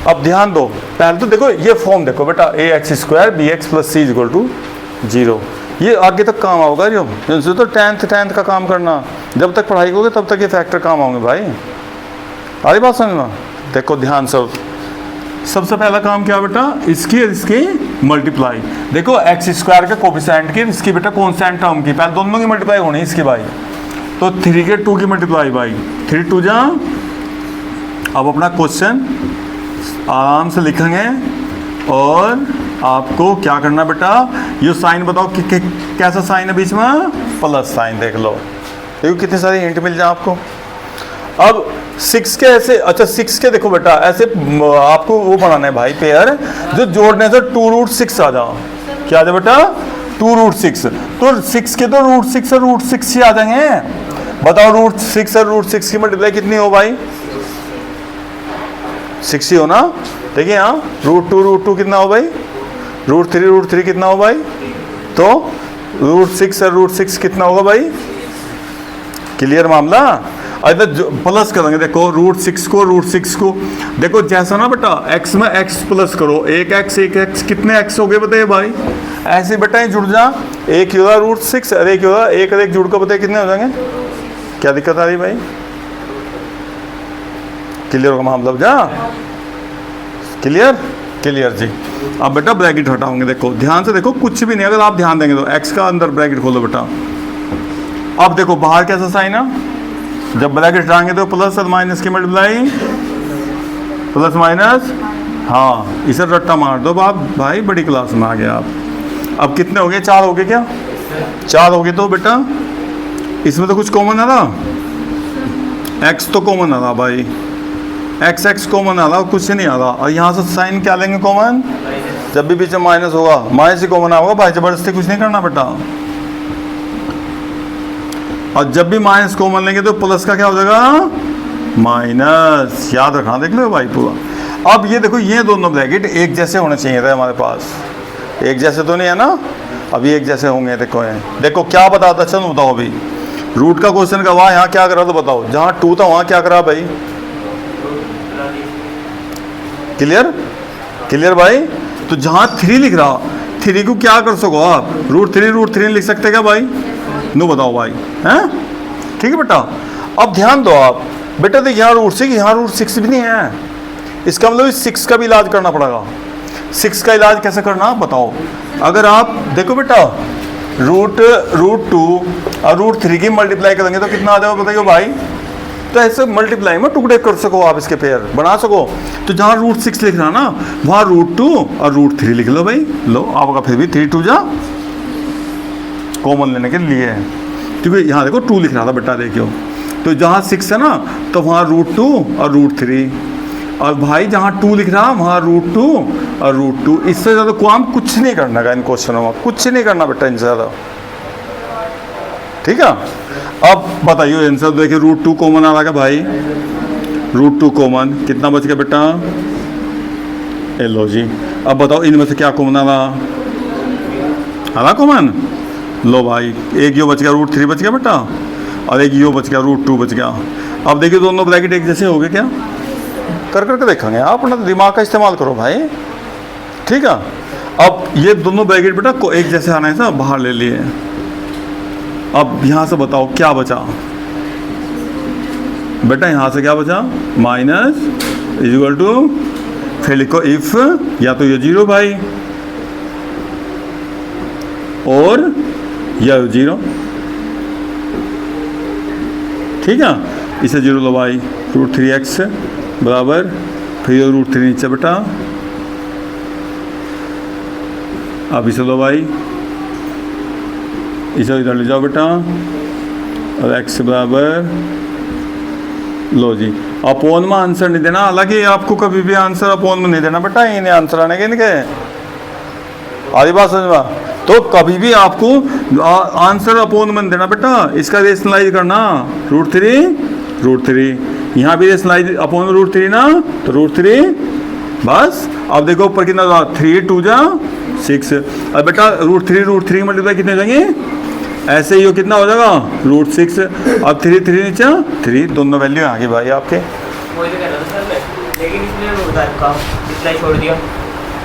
अब ध्यान दो, पहले तो देखो ये फॉर्म देखो बेटा, a x square b x plus c equal to 0। ये आगे तक काम आओगे जो तो टेंथ का काम करना, जब तक पढ़ाई करोगे तब तक ये फैक्टर काम आओगे भाई। आरी बात समझना। देखो ध्यान से, सबसे पहला काम क्या बेटा, इसकी मल्टीप्लाई। देखो एक्स स्क्वायर के कोफिशिएंट की, इसकी बेटा कॉन्स्टेंट टर्म की, पहले दोनों की मल्टीप्लाई होनी है इसकी भाई। तो 3 के 2 की मल्टीप्लाई भाई, 3 2 जा। अब अपना क्वेश्चन आराम से लिखेंगे और आपको क्या करना बेटा, ये साइन बताओ कि कैसा साइन है बीच में, प्लस साइन। देख लो, देखो कितने सारे हिंट मिल जाए आपको। अब 6 के ऐसे, अच्छा 6 के देखो बेटा ऐसे आपको वो बनाना है भाई पेयर, जो जोड़ने से 2 रूट 6 आ जाओ। क्या आ जाए बेटा, 2 रूट 6। तो 6 के तो रूट 6 और रूट 6 ही आ जाएंगे। बताओ रूट 6 और रूट 6 की मल्टीप्लाई कितनी हो भाई, 6 ही हो ना। देखिए यहाँ रूट 2 कितना हो भाई, रूट 3 कितना हो भाई, तो रूट 6 और रूट 6 कितना होगा भाई। क्लियर मामला। अगर प्लस करेंगे, देखो रूट 6 को देखो जैसा ना बेटा x में x प्लस करो, एक x कितने x हो गए बताइए भाई। ऐसे बेटा ही जुड़ जा, एक होगा रूट 6 और एक होगा, एक और एक जुड़ कर बताइए कितने हो जाएंगे। क्या दिक्कत आ रही भाई, क्लियर होगा मामला जा, क्लियर जी। अब बेटा ब्रैकेट हटाओगे, देखो ध्यान से देखो, कुछ भी नहीं, अगर आप ध्यान देंगे तो x का अंदर ब्रैकेट खोलो बेटा। अब देखो बाहर कैसा साइन है, जब ब्रैकेट हटाएंगे तो प्लस और माइनस की मल्टीप्लाई, प्लस माइनस, हाँ इसे रट्टा मार दो बाप भाई, बड़ी क्लास में आ गए आप। अब कितने हो गए, 4 हो गए क्या, 4 हो गए। तो बेटा इसमें तो कुछ कॉमन आ रहा, x तो कॉमन आ रहा भाई, x कॉमन आ रहा, कुछ नहीं आ रहा। और यहाँ से साइन क्या लेंगे कॉमन, जब भी बीच में माइनस होगा माइनस ही कॉमन आएगा भाई, जबरदस्ती कुछ नहीं करना बेटा। और जब भी माइनस कॉमन लेंगे तो प्लस का क्या हो जाएगा, माइनस। याद रखना, देख लो भाई पूरा। अब ये देखो, ये दोनों ब्रैकेट एक जैसे होने चाहिए थे हमारे पास, एक जैसे तो नहीं है ना, अभी एक जैसे होंगे। देखो क्या बताता, चलो बताओ अभी रूट का क्वेश्चन का, वहाँ यहाँ क्या करा तो बताओ, जहाँ 2 था वहाँ क्या करा भाई। क्लियर भाई। तो जहाँ 3 लिख रहा, 3 को क्या कर सको आप, रूट 3 लिख सकते क्या भाई, नो बताओ भाई, हैं। ठीक है बेटा। अब ध्यान दो आप बेटा, देख यहाँ रूट 6 भी नहीं है, इसका मतलब इस 6 का भी इलाज करना पड़ेगा। 6 का इलाज कैसे करना बताओ। अगर आप देखो बेटा रूट 2 और रूट 3 की मल्टीप्लाई करेंगे तो कितना आ जाएगा बताइए भाई। तो ऐसे मल्टीप्लाई में टुकड़े कर सको आप, इसके पेयर बना सको। तो जहाँ रूट 6 लिख रहा ना, वहाँ रूट 2 और रूट 3 लिख लो भाई। लो आपका फिर भी 3 2 जा कॉमन लेने के लिए है, क्योंकि यहाँ देखो 2 लिख रहा था बेटा, देखियो। तो जहाँ 6 है ना, तो वहाँ रूट 2 और रूट 3, और भाई जहाँ 2 लिख रहा वहाँ रूट 2 और रूट 2। इससे ज़्यादा काम कुछ नहीं करना का इन क्वेश्चनों में, कुछ नहीं करना बेटा इनसे ज़्यादा। ठीक है। अब बताइए आंसर, देखिए रूट 2 कॉमन आ रहा है भाई, रूट 2 कॉमन, कितना बच गया बेटा, लो जी। अब बताओ इनमें से क्या कॉमन आ रहा कॉमन, लो भाई एक यो बच गया, रूट 3 बच गया बेटा, और एक यो बच गया, रूट 2 बच गया। अब देखिए दोनों ब्रैकेट एक जैसे हो गए क्या, करके देखेंगे आप, अपना दिमाग का इस्तेमाल करो भाई। ठीक है। अब ये दोनों ब्रैकेट बेटा को एक जैसे आना है ना, बाहर ले लिए। अब यहाँ से बताओ क्या बचा बेटा, यहाँ से क्या बचा, माइनस इक्वल टू, फिर लिखो इफ, या तो ये 0 भाई और या 0। ठीक है। इसे 0 लो भाई, रूट 3x बराबर, फिर रूट 3 नीचे बेटा। अब इसे लो भाई, इसे इधर ले जाओ बेटा, और x बराबर, लो जी। अपोन में आंसर नहीं देना, हालांकि आपको कभी भी आंसर अपोन में नहीं देना बेटा, इन्हें आंसर आने के इनके, आधी बात समझ में। तो कभी भी आपको आंसर अपोन में देना बेटा, इसका रेशनलाइज करना, रूट 3 यहाँ भी रेशनलाइज अपोन रूट 3 ना, तो रूट 3 बस। अब देखो ऊपर कितना, 3 2 जा 6। अब बेटा रूट 3 मल्टीप्लाई कितने हो जाएंगे, ऐसे ही हो, कितना हो जाएगा, रूट 6। अब 3 नीचे 3, दोनों वैल्यू आ गई भाई आपके। लेकिन इसने हमें बता रखा इतना ही छोड़ दिया।